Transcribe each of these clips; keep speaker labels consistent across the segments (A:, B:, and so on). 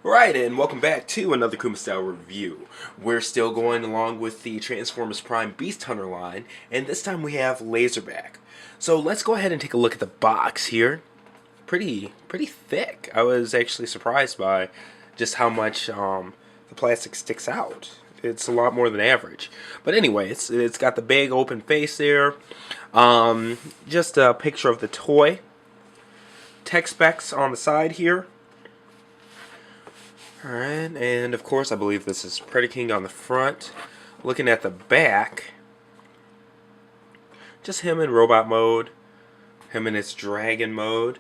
A: Right, and welcome back to another Kuma Style review. We're still going along with the Transformers Prime Beast Hunter line, and this time we have Lazerback. So let's go ahead and take a look at the box here. Pretty thick. I was actually surprised by just how much the plastic sticks out. It's a lot more than average. But anyway, it's got the big open face there. Just a picture of the toy. Tech specs on the side here. Alright, and of course I believe this is Predaking on the front. Looking at the back, just him in robot mode, him in its dragon mode,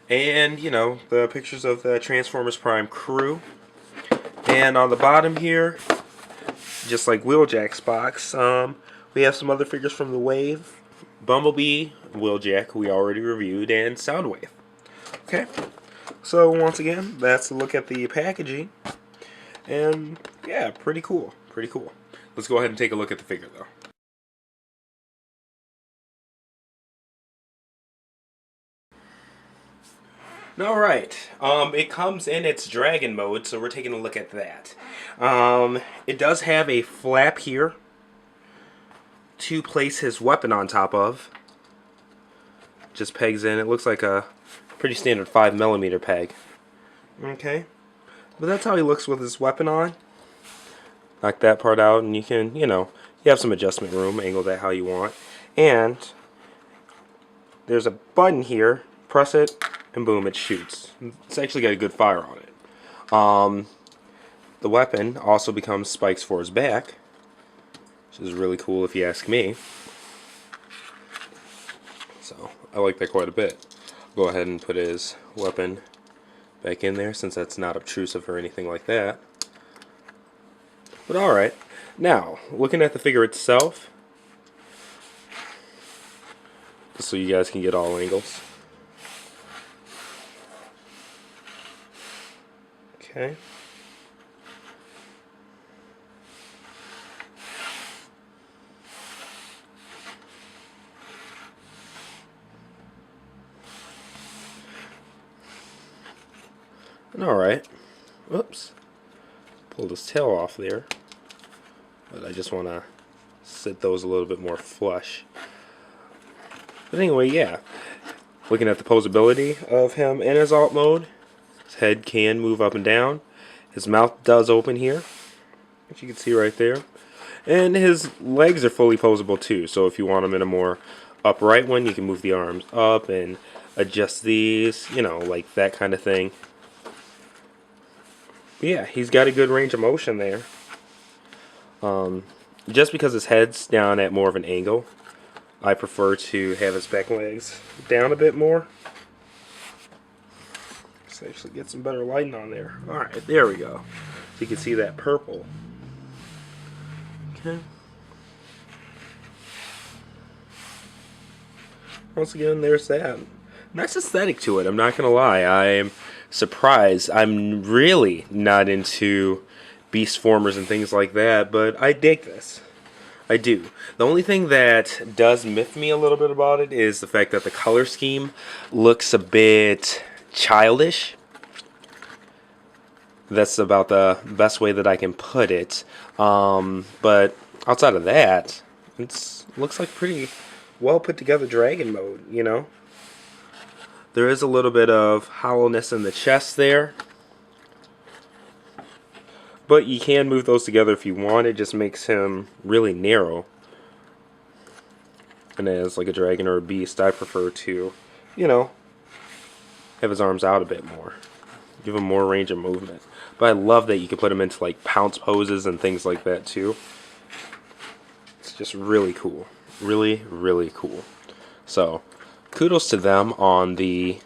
A: and you know, the pictures of the Transformers Prime crew. And on the bottom here, just like Wheeljack's box, we have some other figures from the Wave, Bumblebee, Wheeljack, who we already reviewed, and Soundwave. Okay. So once again, that's a look at the packaging, and yeah, pretty cool, pretty cool. Let's go ahead and take a look at the figure though. Alright, it comes in its dragon mode, so we're taking a look at that. It does have a flap here to place his weapon on top of. Just pegs in. It looks like a pretty standard 5mm peg. Okay. But that's how he looks with his weapon on. Knock that part out and you can, you have some adjustment room. Angle that how you want. And there's a button here. Press it and boom, it shoots. It's actually got a good fire on it. The weapon also becomes spikes for his back, which is really cool if you ask me. So I like that quite a bit. Go ahead and put his weapon back in there since that's not obtrusive or anything like that. But alright, now looking at the figure itself, just so you guys can get all angles. Okay. Alright, whoops, pulled his tail off there, but I just want to set those a little bit more flush. But anyway, yeah, looking at the posability of him in his alt mode, his head can move up and down, his mouth does open here, which you can see right there, and his legs are fully posable too, so if you want him in a more upright one, you can move the arms up and adjust these, like that kind of thing. Yeah, he's got a good range of motion there. Just because his head's down at more of an angle, I prefer to have his back legs down a bit more. Let's actually get some better lighting on there. Alright, there we go. So you can see that purple. Okay. Once again, there's that. Nice aesthetic to it, I'm not gonna lie. I'm surprised. I'm really not into beast formers and things like that, but I dig this. I do. The only thing that does miff me a little bit about it is the fact that the color scheme looks a bit childish. That's about the best way that I can put it. But outside of that, it looks like pretty well put together dragon mode, There is a little bit of hollowness in the chest there. But you can move those together if you want. It just makes him really narrow. And as like a dragon or a beast, I prefer to, have his arms out a bit more. Give him more range of movement. But I love that you can put him into like pounce poses and things like that too. It's just really cool. Really, really cool. So, kudos to them on the,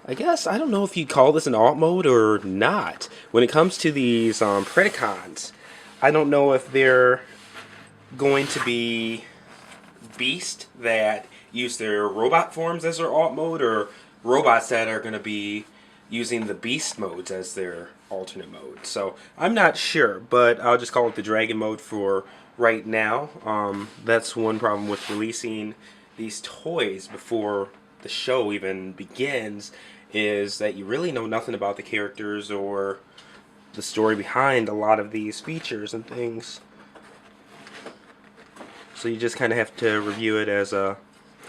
A: I guess, I don't know if you'd call this an alt mode or not. When it comes to these Predacons, I don't know if they're going to be beast that use their robot forms as their alt mode, or robots that are going to be using the beast modes as their alternate mode. So I'm not sure, but I'll just call it the dragon mode for right now. That's one problem with releasing these toys before the show even begins, is that you really know nothing about the characters or the story behind a lot of these features and things. So you just kind of have to review it as a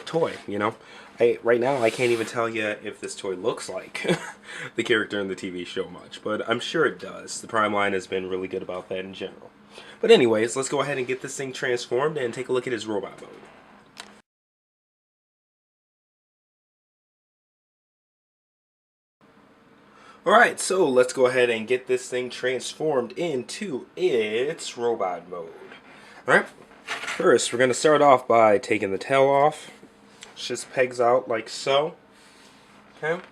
A: toy, you know? Right now, I can't even tell you if this toy looks like the character in the TV show much, but I'm sure it does. The Prime line has been really good about that in general. But anyways, let's go ahead and get this thing transformed and take a look at his robot mode. Alright, so let's go ahead and get this thing transformed into its robot mode. Alright, first we're going to start off by taking the tail off. It just pegs out like so. Okay.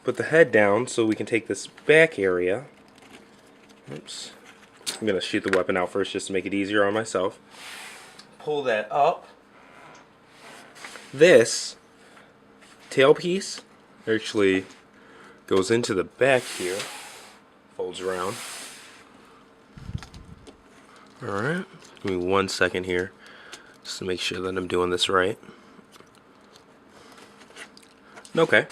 A: Put the head down so we can take this back area. Oops. I'm going to shoot the weapon out first just to make it easier on myself. Pull that up. This tail piece actually goes into the back here, folds around. Alright, give me 1 second here just to make sure that I'm doing this right. Okay.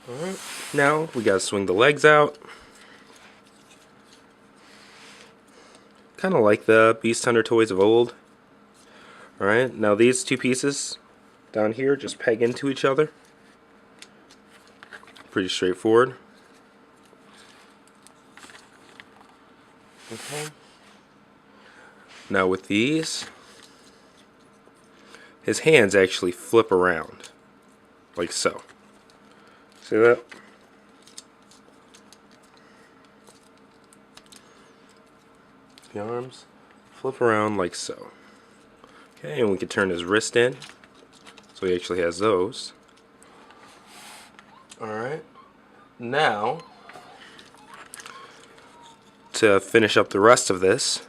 A: Alright, now we gotta swing the legs out. Kind of like the Beast Hunter toys of old. Alright, now these two pieces down here just peg into each other. Pretty straightforward. Okay. Now with these, his hands actually flip around, like so. See that? The arms flip around like so. Okay, and we can turn his wrist in, so he actually has those. Alright, now to finish up the rest of this,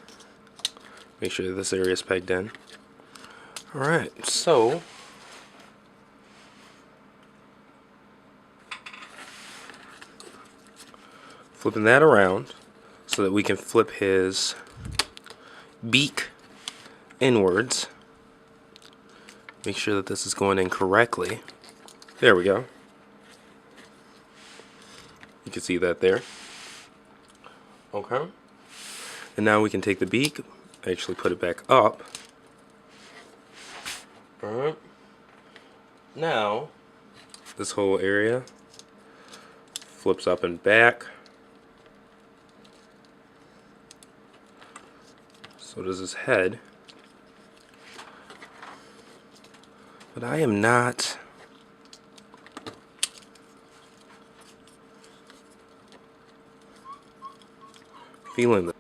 A: make sure this area is pegged in. Alright, so flipping that around so that we can flip his beak inwards. Make sure that this is going in correctly. There we go. You can see that there. Okay. And now we can take the beak, actually put it back up. Alright. Now, this whole area flips up and back. So does his head. But I am not feeling that.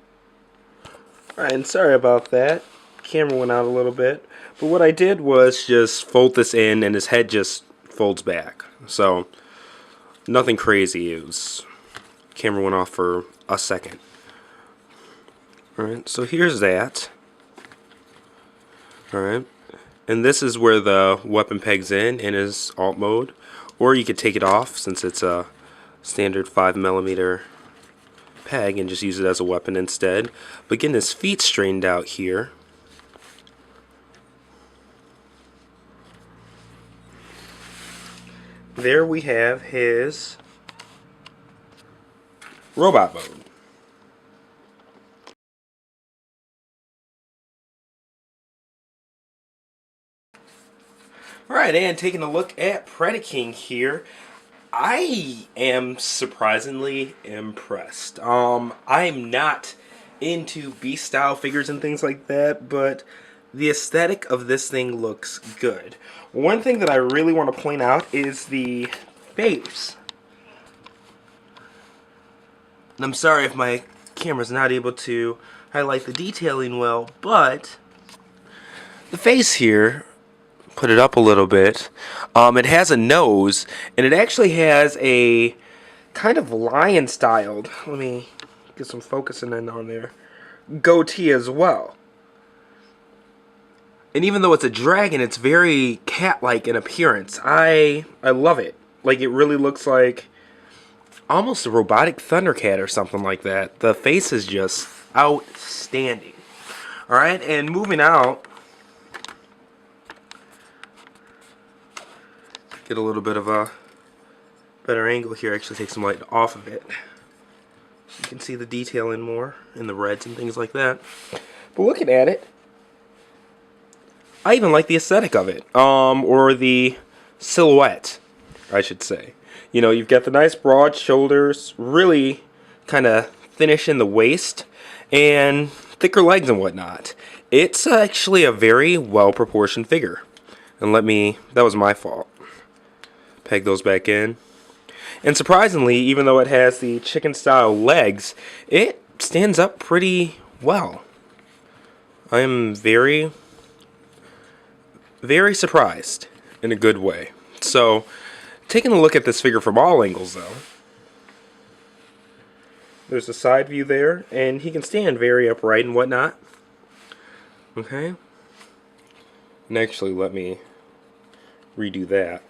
A: Alright, and sorry about that. Camera went out a little bit. But what I did was just fold this in and his head just folds back. So, nothing crazy. It was, camera went off for a second. Alright, so here's that. Alright. And this is where the weapon pegs in his alt mode. Or you could take it off since it's a standard 5mm peg and just use it as a weapon instead. But getting his feet straightened out here, there we have his robot mode. Alright, and taking a look at Predaking here, I am surprisingly impressed. I'm not into beast style figures and things like that, but the aesthetic of this thing looks good. One thing that I really want to point out is the face. And I'm sorry if my camera's not able to highlight the detailing well, but the face here, put it up a little bit, it has a nose, and it actually has a kind of lion styled, let me get some focusing in on there, goatee as well. And even though it's a dragon, it's very cat-like in appearance. I love it. Like, it really looks like almost a robotic Thundercat or something like that. The face is just outstanding. Alright, and moving out, Get a little bit of a better angle here. Actually take some light off of it. So you can see the detailing more in the reds and things like that. But looking at it, I even like the aesthetic of it. Or the silhouette, I should say. You know, you've got the nice broad shoulders, really kind of thinnish in the waist, and thicker legs and whatnot. It's actually a very well proportioned figure. And that was my fault. Peg those back in. And surprisingly, even though it has the chicken style legs, it stands up pretty well. I am very, very surprised in a good way. So, taking a look at this figure from all angles though, there's a side view there, and he can stand very upright and whatnot. Okay. And actually, let me redo that.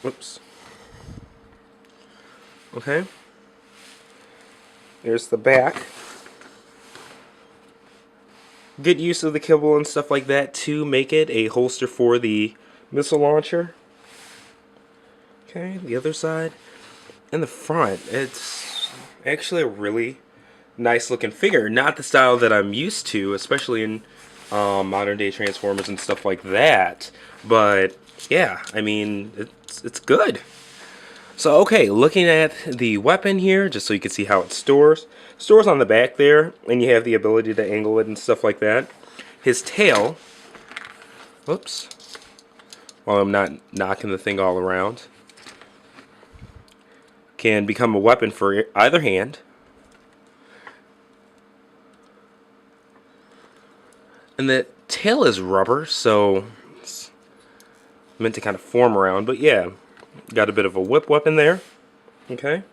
A: Whoops. Okay. There's the back. Good use of the kibble and stuff like that to make it a holster for the missile launcher. Okay, the other side. And the front, it's actually a really nice looking figure. Not the style that I'm used to, especially in modern day Transformers and stuff like that. But yeah, I mean, it's good. So okay, looking at the weapon here, just so you can see how it stores. Stores on the back there, and you have the ability to angle it and stuff like that. His tail, whoops, while I'm not knocking the thing all around, can become a weapon for either hand. And the tail is rubber, so it's meant to kind of form around, but yeah, got a bit of a whip weapon there. Okay.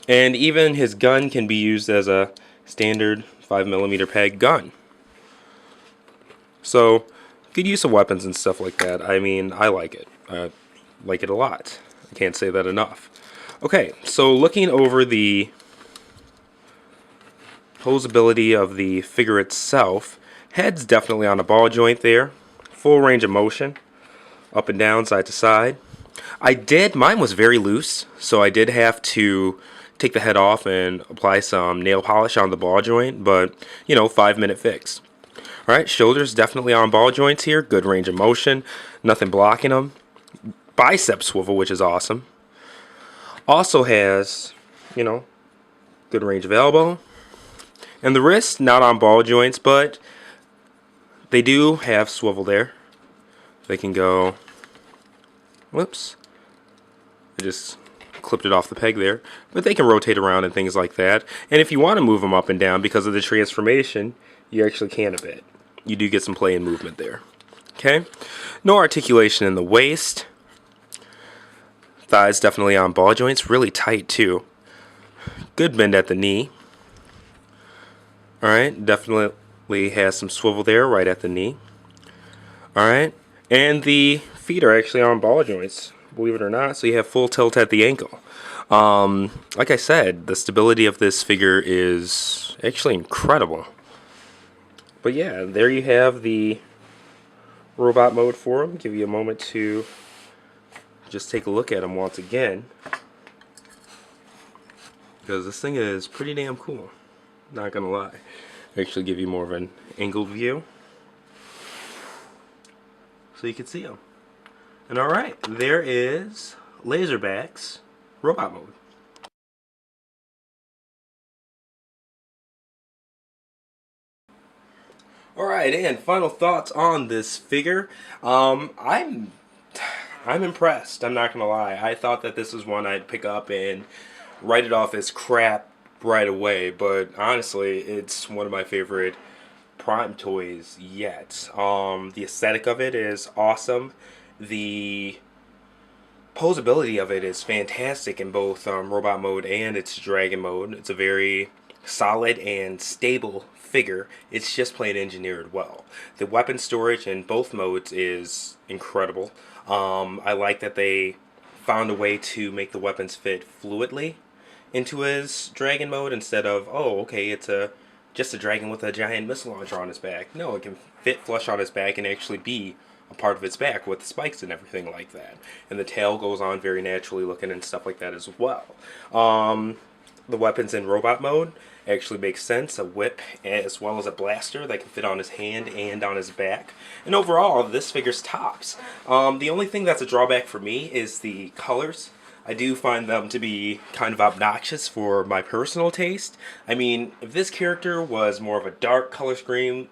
A: And even his gun can be used as a standard 5mm peg gun. So, good use of weapons and stuff like that. I mean, I like it. I like it a lot. I can't say that enough. Okay, so looking over the posability of the figure itself, head's definitely on a ball joint there. Full range of motion, up and down, side to side. Mine was very loose, so I did have to take the head off and apply some nail polish on the ball joint, but, you know, 5-minute fix. Alright, shoulders definitely on ball joints here, good range of motion, nothing blocking them. Bicep swivel, which is awesome. Also has, you know, good range of elbow. And the wrist, not on ball joints, but they do have swivel there. They can go, whoops, I just clipped it off the peg there, but they can rotate around and things like that. And if you want to move them up and down because of the transformation, you actually can a bit. You do get some play and movement there. Okay, no articulation in the waist. Thighs definitely on ball joints, really tight too. Good bend at the knee. Alright, definitely has some swivel there right at the knee. Alright, and the feet are actually on ball joints, believe it or not, so you have full tilt at the ankle. Like I said, the stability of this figure is actually incredible. But yeah, there you have the robot mode for him. Give you a moment to just take a look at him once again, because this thing is pretty damn cool, not gonna lie. Actually give you more of an angled view so you can see him. And alright, there is Lazerback's robot mode. Alright, and final thoughts on this figure. I'm impressed, I'm not gonna lie. I thought that this was one I'd pick up and write it off as crap right away, but honestly, it's one of my favorite Prime toys yet. The aesthetic of it is awesome. The posability of it is fantastic in both robot mode and its dragon mode. It's a very solid and stable figure. It's just plain engineered well. The weapon storage in both modes is incredible. I like that they found a way to make the weapons fit fluidly into his dragon mode instead of, oh, okay, it's just a dragon with a giant missile launcher on his back. No, it can fit flush on his back and actually be a part of its back with spikes and everything like that. And the tail goes on very naturally looking and stuff like that as well. The weapons in robot mode actually makes sense. A whip as well as a blaster that can fit on his hand and on his back. And overall, this figure's tops. The only thing that's a drawback for me is the colors. I do find them to be kind of obnoxious for my personal taste. I mean, if this character was more of a dark color scheme,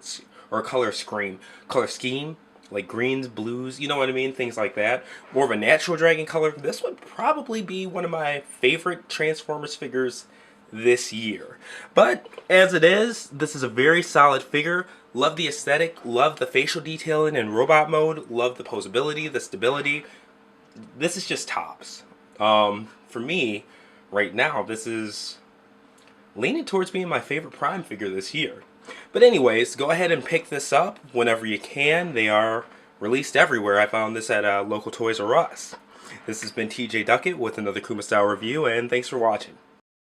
A: like greens, blues, you know what I mean, things like that, more of a natural dragon color, this would probably be one of my favorite Transformers figures this year. But as it is, this is a very solid figure. Love the aesthetic, love the facial detailing in robot mode, love the posability, the stability. This is just tops. For me, right now, this is leaning towards being my favorite Prime figure this year. But anyways, go ahead and pick this up whenever you can. They are released everywhere. I found this at local Toys R Us. This has been TJ Duckett with another Kuma Style review, and thanks for watching.